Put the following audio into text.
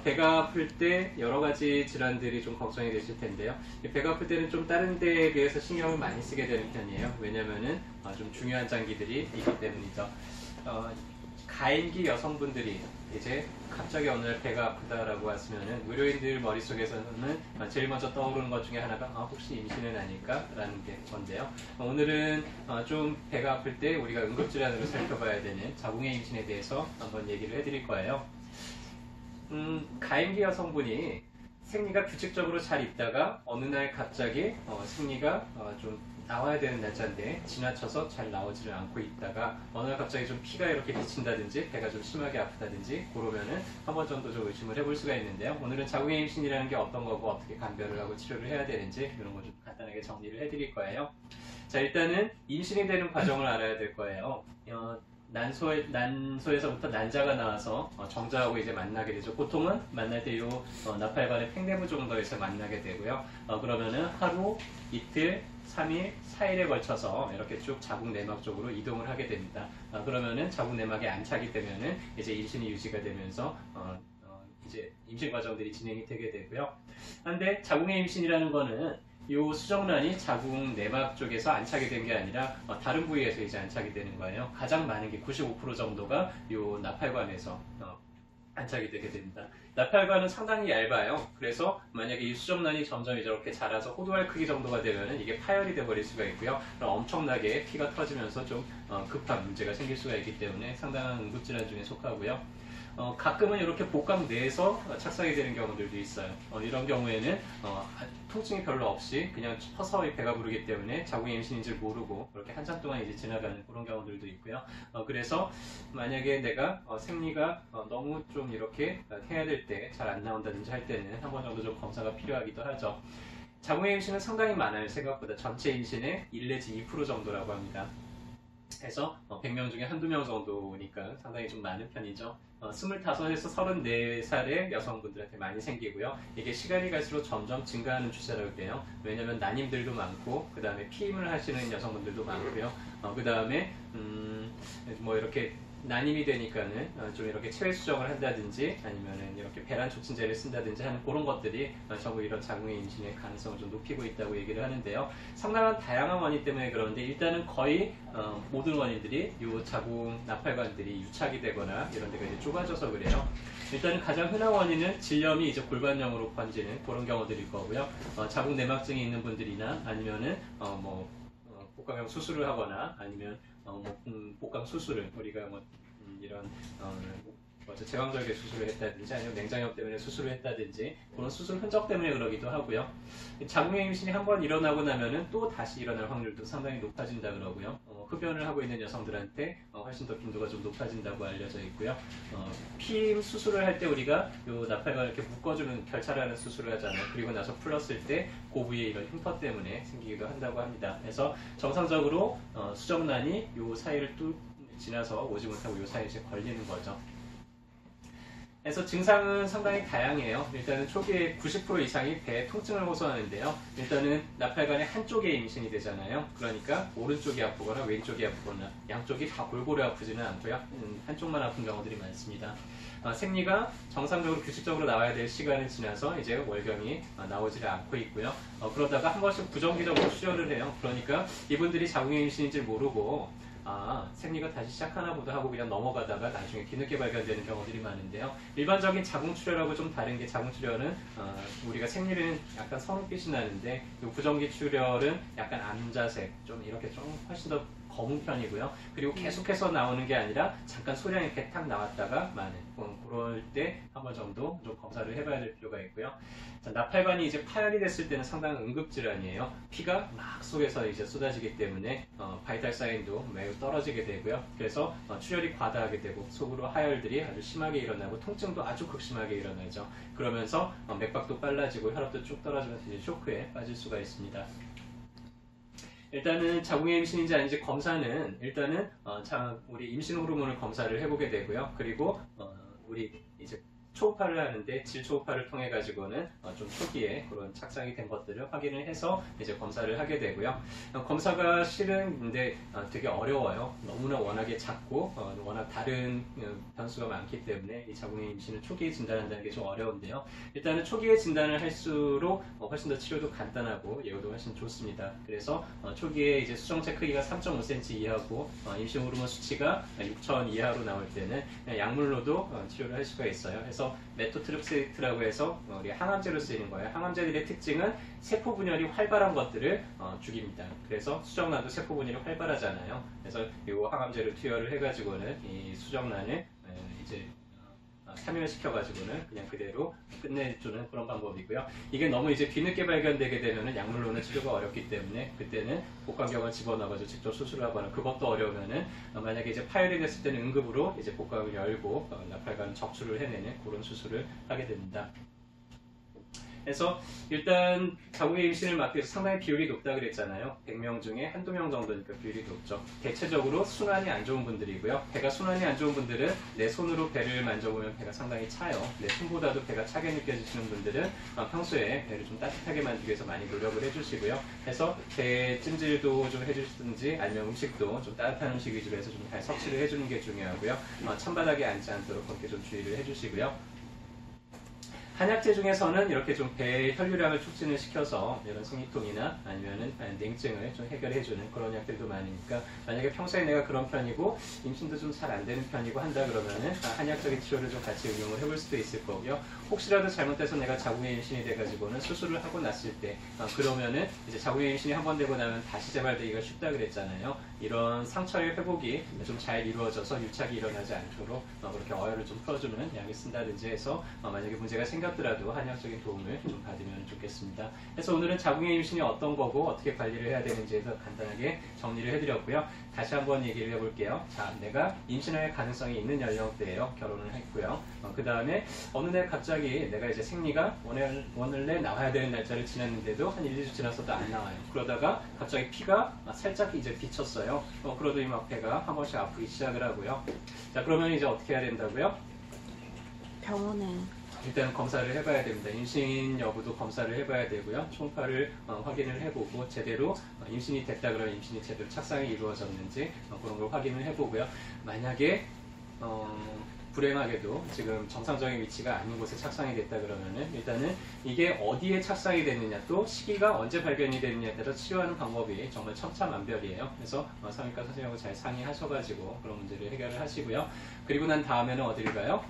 배가 아플 때 여러 가지 질환들이 좀 걱정이 되실 텐데요. 배가 아플 때는 좀 다른 데에 비해서 신경을 많이 쓰게 되는 편이에요. 왜냐면은 좀 중요한 장기들이 있기 때문이죠. 가임기 여성분들이 이제 갑자기 어느 날 배가 아프다라고 하시면은 의료인들 머릿속에서는 제일 먼저 떠오르는 것 중에 하나가 혹시 임신은 아닐까라는 게 건데요. 오늘은 좀 배가 아플 때 우리가 응급질환으로 살펴봐야 되는 자궁의 임신에 대해서 한번 얘기를 해드릴 거예요. 가임기 여성분이 생리가 규칙적으로 잘 있다가 어느 날 갑자기 생리가 좀 나와야 되는 날짜인데 지나쳐서 잘 나오지를 않고 있다가 어느 날 갑자기 좀 피가 이렇게 비친다든지 배가 좀 심하게 아프다든지 그러면은 한 번 정도 좀 의심을 해볼 수가 있는데요. 오늘은 자궁의 임신이라는 게 어떤 거고 어떻게 감별을 하고 치료를 해야 되는지 이런 거 좀 간단하게 정리를 해드릴 거예요. 자, 일단은 임신이 되는 과정을 알아야 될 거예요. 난소에서부터 난자가 나와서 정자하고 이제 만나게 되죠. 보통은 만날 때 요 나팔관의 팽내부 정도에서 만나게 되고요. 그러면은 하루, 이틀, 3일, 4일에 걸쳐서 이렇게 쭉 자궁 내막 쪽으로 이동을 하게 됩니다. 그러면은 자궁 내막에 안차게 되면은 이제 임신이 유지가 되면서 이제 임신 과정들이 진행이 되게 되고요. 그런데 자궁의 임신이라는 거는 이 수정란이 자궁 내막 쪽에서 안착이 된 게 아니라 다른 부위에서 이제 안착이 되는 거예요. 가장 많은 게 95% 정도가 이 나팔관에서 안착이 되게 됩니다. 나팔관은 상당히 얇아요. 그래서 만약에 이 수정란이 점점 이렇게 자라서 호두알 크기 정도가 되면은 이게 파열이 돼 버릴 수가 있고요. 그럼 엄청나게 피가 터지면서 좀 급한 문제가 생길 수가 있기 때문에 상당한 응급질환 중에 속하고요. 가끔은 이렇게 복강 내에서 착상이 되는 경우들도 있어요. 이런 경우에는 통증이 별로 없이 그냥 서서히 배가 부르기 때문에 자궁의 임신인지 모르고 그렇게 한참 동안 이제 지나가는 그런 경우들도 있고요. 그래서 만약에 내가 생리가 너무 좀 이렇게 해야 될 때 잘 안 나온다든지 할 때는 한 번 정도 좀 검사가 필요하기도 하죠. 자궁의 임신은 상당히 많아요. 생각보다 전체 임신의 1 내지 2% 정도라고 합니다. 해서 100명 중에 한두 명 정도니까 상당히 좀 많은 편이죠. 25에서 34살의 여성분들한테 많이 생기고요. 이게 시간이 갈수록 점점 증가하는 추세라고 해요. 왜냐면 난임들도 많고 그 다음에 피임을 하시는 여성분들도 많고요. 그 다음에 뭐 이렇게 난임이 되니까는 좀 이렇게 체외 수정을 한다든지 아니면은 이렇게 배란 촉진제를 쓴다든지 하는 그런 것들이 전부 이런 자궁의 임신의 가능성을 좀 높이고 있다고 얘기를 하는데요. 상당한 다양한 원인 때문에 그러는데 일단은 거의 모든 원인들이 이 자궁 나팔관들이 유착이 되거나 이런 데가 이제 좁아져서 그래요. 일단은 가장 흔한 원인은 질염이 이제 골반형으로 번지는 그런 경우들일 거고요. 자궁 내막증이 있는 분들이나 아니면은 복강형 수술을 하거나 아니면 복강 수술을 우리가 이런 제왕절개 수술을 했다든지 아니면 냉장염 때문에 수술을 했다든지 그런 수술 흔적 때문에 그러기도 하고요. 자궁의 임신이 한번 일어나고 나면은 또 다시 일어날 확률도 상당히 높아진다 그러고요. 흡연을 하고 있는 여성들한테 훨씬 더 빈도가 좀 높아진다고 알려져 있고요. 피임 수술을 할 때 우리가 요 나팔관을 이렇게 묶어주는 결찰하는 수술을 하잖아요. 그리고 나서 풀었을 때 그 부위에 이런 흉터 때문에 생기기도 한다고 합니다. 그래서 정상적으로 수정란이 요 사이를 뚝 지나서 오지 못하고 요 사이에 걸리는 거죠. 그래서 증상은 상당히 다양해요. 일단은 초기에 90% 이상이 배 통증을 호소하는데요. 일단은 나팔관의 한쪽에 임신이 되잖아요. 그러니까 오른쪽이 아프거나 왼쪽이 아프거나 양쪽이 다 골고루 아프지는 않고요. 한쪽만 아픈 경우들이 많습니다. 생리가 정상적으로 규칙적으로 나와야 될 시간은 지나서 이제 월경이 나오지를 않고 있고요. 그러다가 한 번씩 부정기적으로 출혈을 해요. 그러니까 이분들이 자궁의 임신인지 모르고 생리가 다시 시작하나 보다 하고 그냥 넘어가다가 나중에 뒤늦게 발견되는 경우들이 많은데요. 일반적인 자궁출혈하고 좀 다른 게 자궁출혈은 우리가 생리는 약간 선홍빛이 나는데 이 부정기 출혈은 약간 암자색 좀 이렇게 좀 훨씬 더 검은 편이고요. 그리고 계속해서 나오는 게 아니라 잠깐 소량이 이렇게 탁 나왔다가 많은 그럴 때 한 번 정도 좀 검사를 해봐야 될 필요가 있고요. 자, 나팔관이 이제 파열이 됐을 때는 상당한 응급질환이에요. 피가 막 속에서 이제 쏟아지기 때문에 바이탈 사인도 매우 떨어지게 되고요. 그래서 출혈이 과다하게 되고 속으로 하열들이 아주 심하게 일어나고 통증도 아주 극심하게 일어나죠. 그러면서 맥박도 빨라지고 혈압도 쭉 떨어지면서 이제 쇼크에 빠질 수가 있습니다. 일단은 자궁의 임신인지 아닌지 검사는 일단은 우리 임신 호르몬을 검사를 해보게 되고요. 그리고 우리 이제 초음파를 하는데 질 초음파를 통해 가지고는 좀 초기에 그런 착상이 된 것들을 확인을 해서 이제 검사를 하게 되고요. 검사가 실은 근데 되게 어려워요. 너무나 워낙에 작고 워낙 다른 변수가 많기 때문에 이 자궁의 임신을 초기에 진단한다는 게 좀 어려운데요. 일단은 초기에 진단을 할수록 훨씬 더 치료도 간단하고 예후도 훨씬 좋습니다. 그래서 초기에 이제 수정체 크기가 3.5cm 이하고 임신 호르몬 수치가 6,000 이하로 나올 때는 약물로도 치료를 할 수가 있어요. 그래서 메토트립세이트라고 해서 우리 항암제로 쓰이는 거예요. 항암제들의 특징은 세포 분열이 활발한 것들을 죽입니다. 그래서 수정란도 세포 분열이 활발하잖아요. 그래서 이 항암제를 투여를 해가지고는 이 수정란을 이제 사멸시켜가지고는 그냥 그대로 끝내주는 그런 방법이고요. 이게 너무 이제 뒤늦게 발견되게 되면은 약물로는 치료가 어렵기 때문에 그때는 복강경을 집어넣어가지고 직접 수술을 하거나 그것도 어려우면은 만약에 이제 파열이 됐을 때는 응급으로 이제 복강을 열고 나팔관 적출을 해내는 그런 수술을 하게 됩니다. 그래서 일단 자궁의 임신을 막기 위해서 상당히 비율이 높다 그랬잖아요. 100명 중에 한두 명 정도니까 비율이 높죠. 대체적으로 순환이 안 좋은 분들이고요. 배가 순환이 안 좋은 분들은 내 손으로 배를 만져보면 배가 상당히 차요. 내 손보다도 배가 차게 느껴지시는 분들은 평소에 배를 좀 따뜻하게 만들기 위해서 많이 노력을 해주시고요. 그래서 배 찜질도 좀 해주시든지 아니면 음식도 좀 따뜻한 음식 위주로 해서 좀 잘 섭취를 해주는 게 중요하고요. 찬바닥에 앉지 않도록 그렇게 좀 주의를 해주시고요. 한약재 중에서는 이렇게 좀 배 혈류량을 촉진을 시켜서 이런 생리통이나 아니면은 냉증을 좀 해결해주는 그런 약들도 많으니까 만약에 평소에 내가 그런 편이고 임신도 좀 잘 안 되는 편이고 한다 그러면은 한약적인 치료를 좀 같이 응용을 해볼 수도 있을 거고요. 혹시라도 잘못돼서 내가 자궁의 임신이 돼가지고는 수술을 하고 났을 때 그러면은 이제 자궁의 임신이 한 번 되고 나면 다시 재발되기가 쉽다 그랬잖아요. 이런 상처의 회복이 좀 잘 이루어져서 유착이 일어나지 않도록 그렇게 어혈을 좀 풀어주는 약을 쓴다든지 해서 만약에 문제가 생겼더라도 한약적인 도움을 좀 받으면 좋겠습니다. 그래서 오늘은 자궁의 임신이 어떤 거고 어떻게 관리를 해야 되는지에 대해서 간단하게 정리를 해드렸고요. 다시 한번 얘기를 해볼게요. 자, 내가 임신할 가능성이 있는 연령대예요. 결혼을 했고요. 그 다음에 어느 날 갑자기 내가 이제 생리가 원래 나와야 되는 날짜를 지났는데도 한 1, 2주 지났어도 안 나와요. 그러다가 갑자기 피가 살짝 이제 비쳤어요. 그러더니 막 배가 한 번씩 아프기 시작을 하고요. 자, 그러면 이제 어떻게 해야 된다고요? 병원에 일단 검사를 해봐야 됩니다. 임신 여부도 검사를 해봐야 되고요. 초음파를 확인을 해보고 제대로 임신이 됐다 그러면 임신이 제대로 착상이 이루어졌는지 그런 걸 확인을 해보고요. 만약에 불행하게도 지금 정상적인 위치가 아닌 곳에 착상이 됐다 그러면은 일단은 이게 어디에 착상이 됐느냐 또 시기가 언제 발견이 됐느냐에 따라 치료하는 방법이 정말 천차만별이에요. 그래서 성형외과 선생님하고 잘 상의하셔가지고 그런 문제를 해결을 하시고요. 그리고 난 다음에는 어디를 가요?